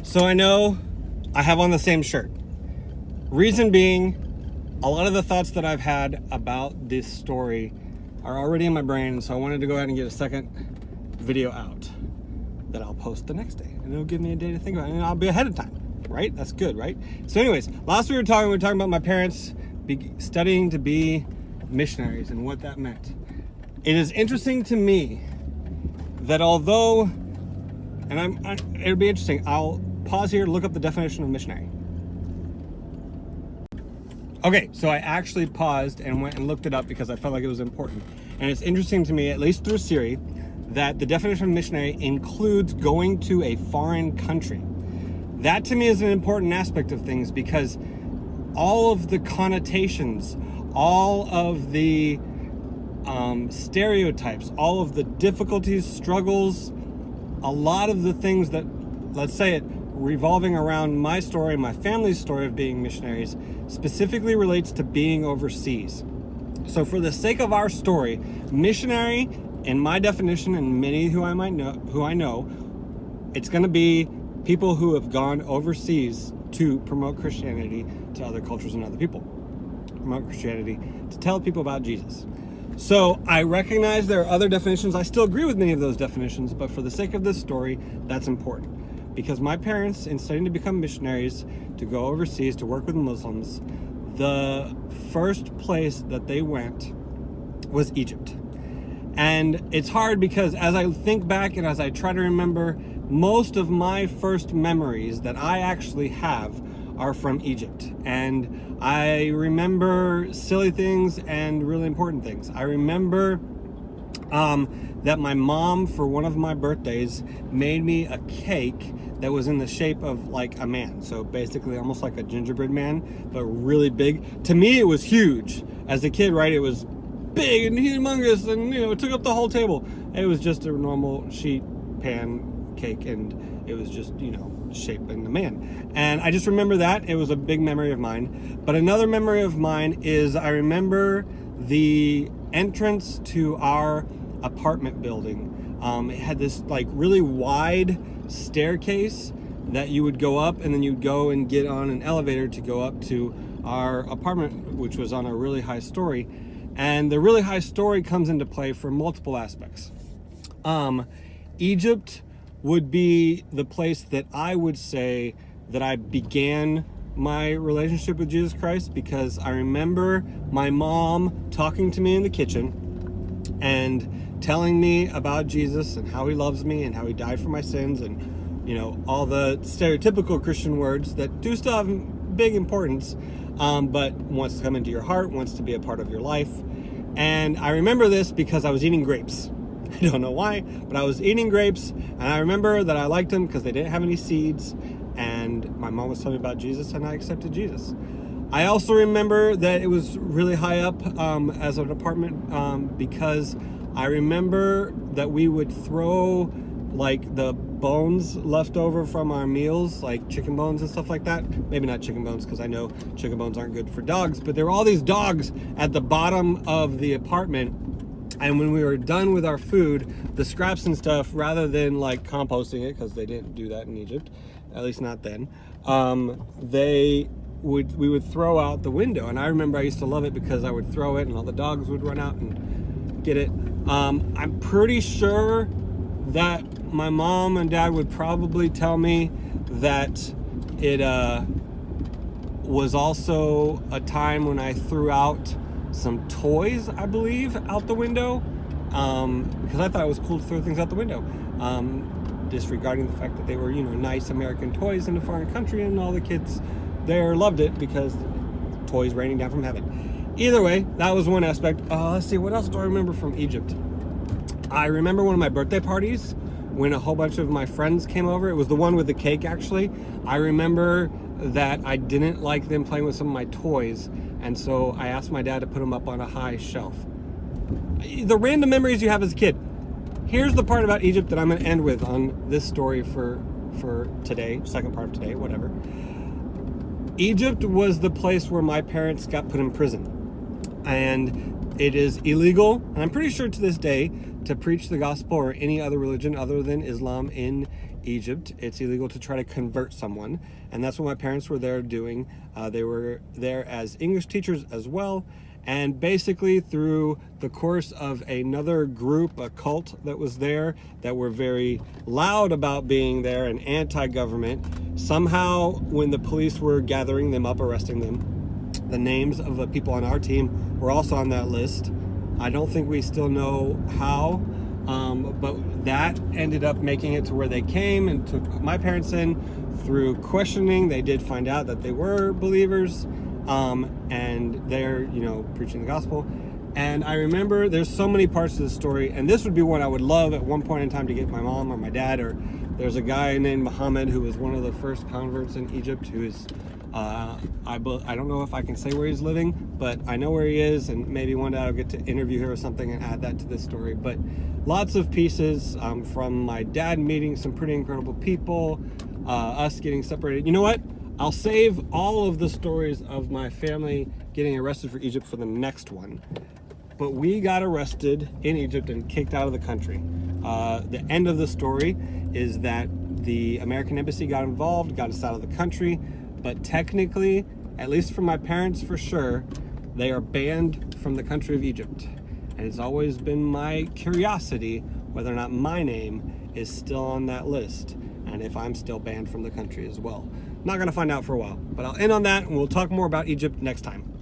So I know I have on the same shirt. Reason being, a lot of the thoughts that I've had about this story are already in my brain, so I wanted to go ahead and get a second video out that I'll post the next day. And it'll give me a day to think about it, and I'll be ahead of time, right? That's good, right? So anyways, last we were talking about my parents studying to be missionaries and what that meant. It is interesting to me that although, and it'll be interesting, I'll pause here to look up the definition of missionary. Okay, so I actually paused and went and looked it up because I felt like it was important. And it's interesting to me, at least through Siri, that the definition of missionary includes going to a foreign country. That to me is an important aspect of things because all of the connotations, all of the stereotypes, all of the difficulties, struggles, a lot of the things that, let's say it, revolving around my story, my family's story of being missionaries, specifically relates to being overseas. So for the sake of our story, missionary, in my definition, and many who I know, it's going to be people who have gone overseas to promote Christianity to other cultures and other people. Promote Christianity to tell people about Jesus. So I recognize there are other definitions. I still agree with many of those definitions, but for the sake of this story, that's important. Because my parents, in studying to become missionaries, to go overseas, to work with Muslims, the first place that they went was Egypt. And it's hard because as I think back and as I try to remember, most of my first memories that I actually have are from Egypt. And I remember silly things and really important things. I remember that my mom, for one of my birthdays, made me a cake that was in the shape of like a man. So basically almost like a gingerbread man, but really big. To me, it was huge. As a kid, right, it was big and humongous and, it took up the whole table. It was just a normal sheet pan cake and it was just, shaping the man. And I just remember that. It was a big memory of mine. But another memory of mine is I remember the entrance to our apartment building. It had this like really wide staircase that you would go up and then you'd go and get on an elevator to go up to our apartment, which was on a really high story. And the really high story comes into play for multiple aspects. Egypt would be the place that I would say that I began my relationship with Jesus Christ, because I remember my mom talking to me in the kitchen and telling me about Jesus and how he loves me and how he died for my sins and, all the stereotypical Christian words that do still have big importance, but wants to come into your heart, wants to be a part of your life. And I remember this because I was eating grapes. I don't know why, but I was eating grapes, and I remember that I liked them because they didn't have any seeds, and my mom was telling me about Jesus, and I accepted Jesus. I also remember that it was really high up as an apartment because I remember that we would throw like the bones left over from our meals, like chicken bones and stuff like that. Maybe not chicken bones, because I know chicken bones aren't good for dogs, but there were all these dogs at the bottom of the apartment. And when we were done with our food, the scraps and stuff, rather than like composting it, because they didn't do that in Egypt, at least not then, we would throw out the window. And I remember I used to love it because I would throw it and all the dogs would run out and get it. I'm pretty sure that my mom and dad would probably tell me that it was also a time when I threw out some toys, I believe, out the window, because I thought it was cool to throw things out the window, disregarding the fact that they were, nice American toys in a foreign country, and all the kids there loved it because toys raining down from heaven. Either way, that was one aspect. Let's see, what else do I remember from Egypt? I remember one of my birthday parties when a whole bunch of my friends came over. It was the one with the cake, actually. I remember that I didn't like them playing with some of my toys, and so I asked my dad to put them up on a high shelf. The random memories you have as a kid. Here's the part about Egypt that I'm going to end with on this story for today, second part of today, whatever. Egypt was the place where my parents got put in prison. And it is illegal, and I'm pretty sure to this day, to preach the gospel or any other religion other than Islam in Egypt, it's illegal to try to convert someone, and that's what my parents were there doing. They were there as English teachers as well, and basically through the course of another group, a cult that was there, that were very loud about being there and anti-government, somehow when the police were gathering them up, arresting them, the names of the people on our team were also on that list. I don't think we still know how, but that ended up making it to where they came and took my parents in. Through questioning, they did find out that they were believers, and they're, preaching the gospel. And I remember there's so many parts of the story, and this would be one I would love at one point in time to get my mom or my dad, or there's a guy named Muhammad who was one of the first converts in Egypt who is, I don't know if I can say where he's living, but I know where he is, and maybe one day I'll get to interview him or something and add that to this story. But lots of pieces from my dad meeting some pretty incredible people, us getting separated. You know what? I'll save all of the stories of my family getting arrested for Egypt for the next one. But we got arrested in Egypt and kicked out of the country. The end of the story is that the American embassy got involved, got us out of the country, but technically, at least for my parents for sure, they are banned from the country of Egypt. And it's always been my curiosity whether or not my name is still on that list, and if I'm still banned from the country as well. Not gonna find out for a while, but I'll end on that, and we'll talk more about Egypt next time.